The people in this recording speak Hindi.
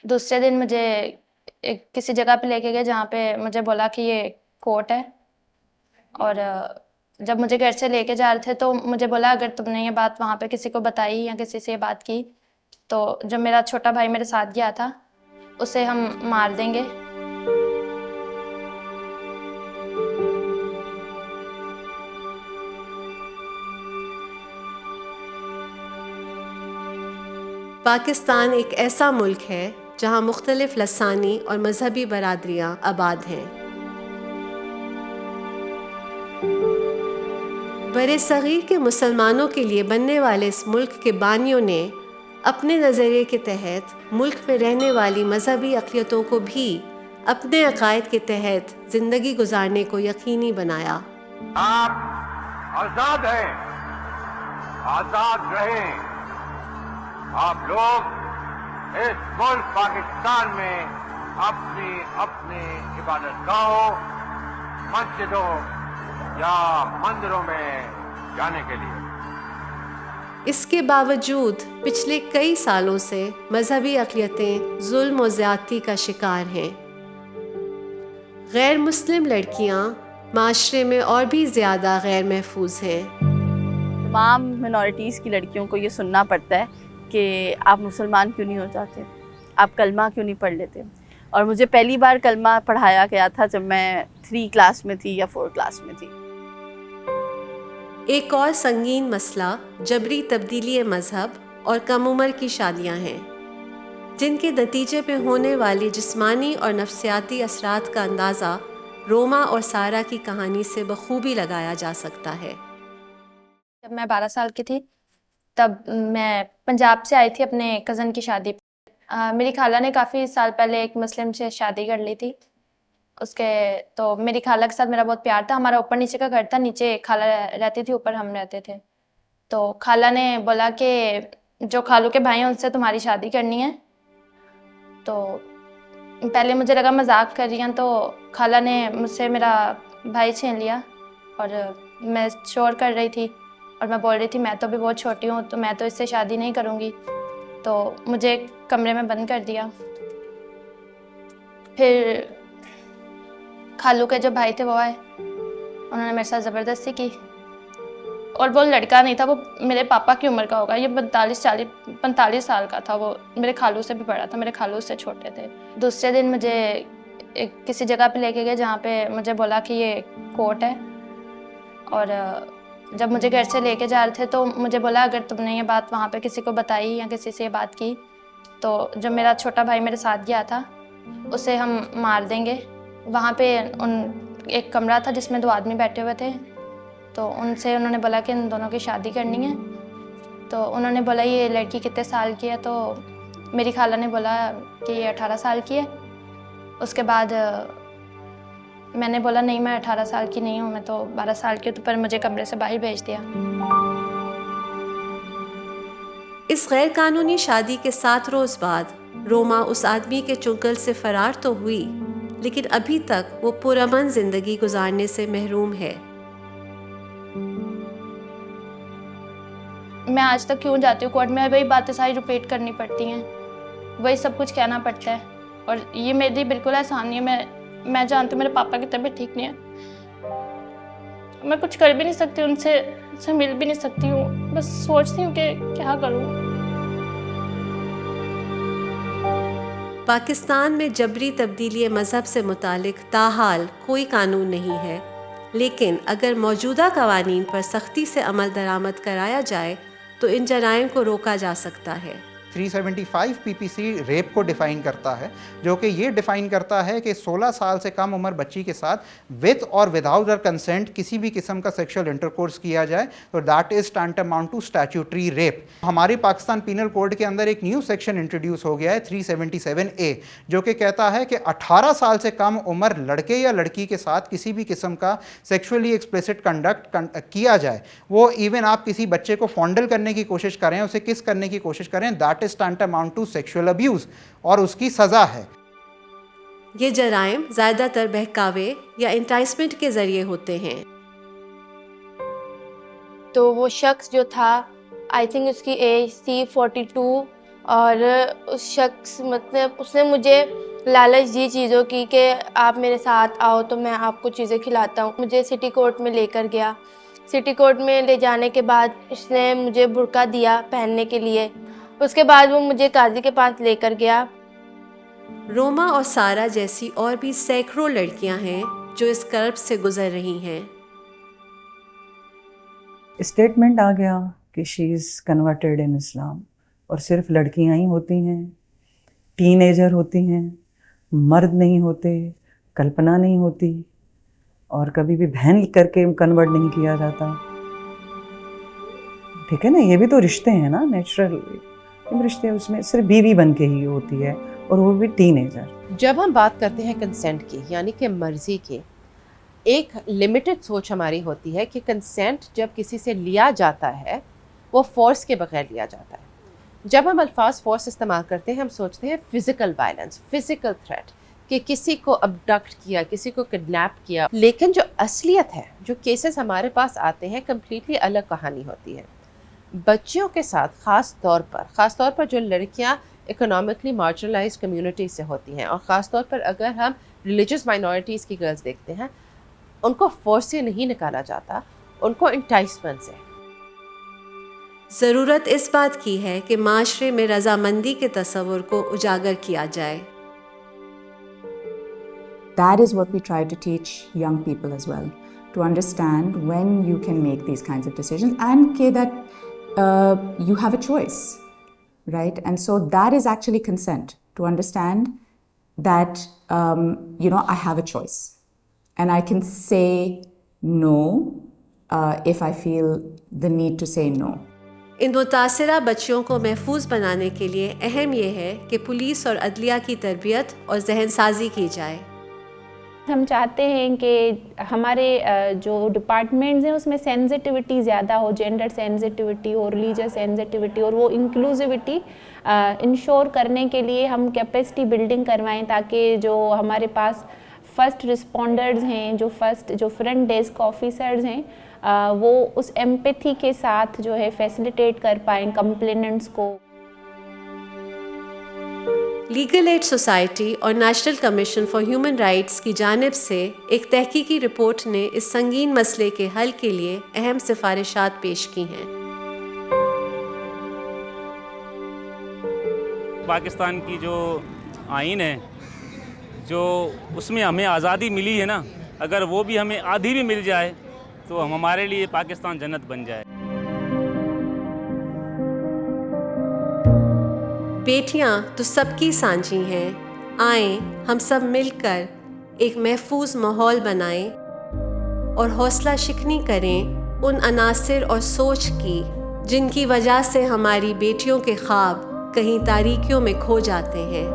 दूसरे दिन मुझे किसी जगह पे लेके गए जहाँ पे मुझे बोला कि ये कोर्ट है। और जब मुझे घर से लेके जा रहे थे तो मुझे बोला अगर तुमने ये बात वहाँ पे किसी को बताई या किसी से ये बात की तो जो मेरा छोटा भाई मेरे साथ गया था उसे हम मार देंगे। पाकिस्तान एक ऐसा मुल्क है जहाँ मुख्तलिफ लसानी और मजहबी बरादरियाँ आबाद हैं। बरे सगीर के मुसलमानों के लिए बनने वाले इस मुल्क के बानियों ने अपने नज़रिए के तहत मुल्क में रहने वाली मजहबी अक़लियतों को भी अपने अक़ायद के तहत ज़िंदगी गुजारने को यकीनी बनाया। आप आज़ाद हैं, आज़ाद रहें। आप लोग इस मुल्क पाकिस्तान में अपनी अपनी इबादतगाहों, मस्जिदों या मंदिरों में जाने के लिए। इसके बावजूद पिछले कई सालों से मजहबी अक़लियतें जुल्म और ज़्यादती का शिकार हैं। गैर मुस्लिम लड़कियां माशरे में और भी ज़्यादा गैर महफूज हैं। तमाम मिनॉरिटीज़ की लड़कियों को ये सुनना पड़ता है कि आप मुसलमान क्यों नहीं हो जाते, आप कलमा क्यों नहीं पढ़ लेते। और मुझे पहली बार कलमा पढ़ाया गया था जब मैं 3 क्लास में थी या 4 क्लास में थी। एक और संगीन मसला जबरी तब्दीली मज़हब और कम उम्र की शादियां हैं, जिनके नतीजे पे होने वाली जिस्मानी और नफ्सियाती असरात का अंदाज़ा रोमा और सारा की कहानी से बखूबी लगाया जा सकता है। जब मैं 12 साल की थी तब मैं पंजाब से आई थी अपने कज़न की शादी पे। मेरी खाला ने काफ़ी साल पहले एक मुस्लिम से शादी कर ली थी। उसके तो मेरी खाला के साथ मेरा बहुत प्यार था। हमारा ऊपर नीचे का घर था, नीचे खाला रहती थी, ऊपर हम रहते थे। तो खाला ने बोला कि जो खालू के भाई हैं उनसे तुम्हारी शादी करनी है। तो पहले मुझे लगा मजाक कर रही हैं, तो खाला ने मुझसे मेरा भाई छीन लिया और मैं शोर कर रही थी और मैं बोल रही थी मैं तो अभी बहुत छोटी हूँ, तो मैं तो इससे शादी नहीं करूँगी। तो मुझे एक कमरे में बंद कर दिया। फिर खालू के जो भाई थे वो आए, उन्होंने मेरे साथ ज़बरदस्ती की। और वो लड़का नहीं था, वो मेरे पापा की उम्र का होगा, ये 45 साल का था। वो मेरे खालू से भी बड़ा था, मेरे खालू से छोटे थे। दूसरे दिन मुझे किसी जगह पे लेके गए जहाँ पे मुझे बोला कि ये कोर्ट है। और जब मुझे घर से लेके जा रहे थे तो मुझे बोला अगर तुमने ये बात वहाँ पे किसी को बताई या किसी से ये बात की तो जो मेरा छोटा भाई मेरे साथ गया था उसे हम मार देंगे। वहाँ पे एक कमरा था जिसमें 2 आदमी बैठे हुए थे, तो उनसे उन्होंने बोला कि इन दोनों की शादी करनी है। तो उन्होंने बोला ये लड़की कितने साल की है, तो मेरी खाला ने बोला कि ये 18 साल की है। उसके बाद मैंने बोला नहीं मैं 18 साल की नहीं हूँ, मैं तो 12 साल की हूँ। तो पर मुझे कमरे से बाहर भेज दिया। इस गैर कानूनी शादी के 7 रोज़ बाद रोमा उस आदमी के चुंगल से फरार तो हुई, लेकिन अभी तक वो पुरअमन जिंदगी गुजारने से महरूम है। मैं आज तक क्यों जाती हूँ कोर्ट में, वही बातें सारी रिपीट करनी पड़ती हैं, वही सब कुछ कहना पड़ता है। और ये मेरे लिए बिल्कुल आसान नहीं है। मैं जानती हूँ मेरे पापा की तबीयत ठीक नहीं है, मैं कुछ कर भी नहीं सकती, उनसे मिल भी नहीं सकती हूँ। बस सोचती हूँ कि क्या करूँ। पाकिस्तान में जबरी तब्दीली मज़हब से मुतालिक ताहाल कोई कानून नहीं है, लेकिन अगर मौजूदा कवानीन पर सख्ती से अमल दरामद कराया जाए तो इन जराइम को रोका जा सकता है। 375 पीपीसी रेप को डिफ़ाइन करता है, जो कि ये डिफ़ाइन करता है कि 16 साल से कम उम्र बच्ची के साथ विद और विदाउट हर कंसेंट किसी भी किस्म का सेक्सुअल इंटरकोर्स किया जाए तो that is tantamount to statutory rape. हमारे पाकिस्तान पीनल कोड के अंदर एक न्यू सेक्शन इंट्रोड्यूस हो गया है 377A, जो कि कहता है कि 18 साल से कम उम्र लड़के या लड़की के साथ किसी भी किस्म का सेक्सुअली एक्सप्लिसिट कंडक्ट किया जाए, वो इवन आप किसी बच्चे को फॉन्डल करने की कोशिश करें, उसे किस करने की कोशिश करें, that is tantamount to sexual abuse और उसकी सजा है। ये जराइम ज़्यादातर बहकावे या इंटाइसमेंट के जरिए होते हैं। तो वो शख्स जो था, आई थिंक उसकी एज थी 42 और उस शख्स मतलब उसने मुझे लालच दी चीज़ों की कि आप मेरे साथ आओ तो मैं आपको चीज़ें खिलाता हूँ। मुझे सिटी कोर्ट में लेकर गया। सिटी कोर्ट में ले जाने के बाद उसने मुझे बुर्का दिया पहनने के लिए। उसके बाद वो मुझे काजी के पास लेकर गया। रोमा और सारा जैसी और भी सैकड़ों लड़कियां हैं जो इस कर्ब से गुजर रही हैं। स्टेटमेंट आ गया कि शी इज़ कन्वर्टेड इन इस्लाम, और सिर्फ लड़कियां ही होती हैं, टीनेजर होती हैं, मर्द नहीं होते, कल्पना नहीं होती, और कभी भी बहन करके कन्वर्ट नहीं किया जाता। ठीक है ना, ये भी तो रिश्ते हैं ना, नेचुरल रिश्ते। उसमें सिर्फ बीवी बन के ही होती है, और वो भी टीनेजर। जब हम बात करते हैं कंसेंट की, यानी कि मर्ज़ी की, एक लिमिटेड सोच हमारी होती है कि कंसेंट जब किसी से लिया जाता है वो फ़ोर्स के बगैर लिया जाता है। जब हम अल्फाज फ़ोर्स इस्तेमाल करते हैं हम सोचते हैं फ़िज़िकल वायलेंस, फ़िज़िकल थ्रेट, कि किसी को अबडक्ट किया, किसी को किडनैप किया। लेकिन जो असलियत है, जो केसेस हमारे पास आते हैं, कम्प्लीटली अलग कहानी होती है। बच्चियों के साथ ख़ास तौर पर जो लड़कियां इकोनॉमिकली मार्जिनलाइज्ड कम्युनिटी से होती हैं, और ख़ास तौर पर अगर हम रिलीजियस माइनॉरिटीज़ की गर्ल्स देखते हैं, उनको फोर्स से नहीं निकाला जाता, उनको इंटाइसमेंट से। ज़रूरत इस बात की है कि माशरे में रज़ामंदी के तस्वुर को उजागर किया जाए। That is what we try to teach young people as well, to understand when you can make these kinds of decisions and that you have a choice, right? And so that is actually consent, to understand that, I have a choice and I can say no if I feel the need to say no. इन मुतासिरा बच्चियों को महफूज बनाने के लिए अहम यह है कि पुलिस और अदलिया की तरबियत और जहनसाजी की जाए। हम चाहते हैं कि हमारे जो डिपार्टमेंट्स हैं उसमें सेंसिटिविटी ज़्यादा हो, जेंडर सेंसिटिविटी हो, रिलीजियस सेंसिटिविटी, और वो इंक्लूसिविटी इंश्योर करने के लिए हम कैपेसिटी बिल्डिंग करवाएं, ताकि जो हमारे पास फर्स्ट रिस्पॉन्डर्स हैं, जो फ्रंट डेस्क ऑफिसर्स हैं, वो उस एम्पैथी के साथ जो है फैसिलिटेट कर पाएँ कंप्लेनेंट्स को। लीगल एड सोसाइटी और national commission for human rights की जानिब से एक तहकीकी रिपोर्ट ने इस संगीन मसले के हल के लिए अहम सिफारिशात पेश की हैं। पाकिस्तान की जो आइन है, जो उसमें हमें आज़ादी मिली है ना, अगर वो भी हमें आधी भी मिल जाए तो हमारे लिए पाकिस्तान जन्नत बन जाए। बेटियां तो सबकी सांझी हैं। आएं हम सब मिलकर एक महफूज माहौल बनाएं और हौसला शिकनी करें उन अनासिर और सोच की जिनकी वजह से हमारी बेटियों के ख्वाब कहीं तारीकियों में खो जाते हैं।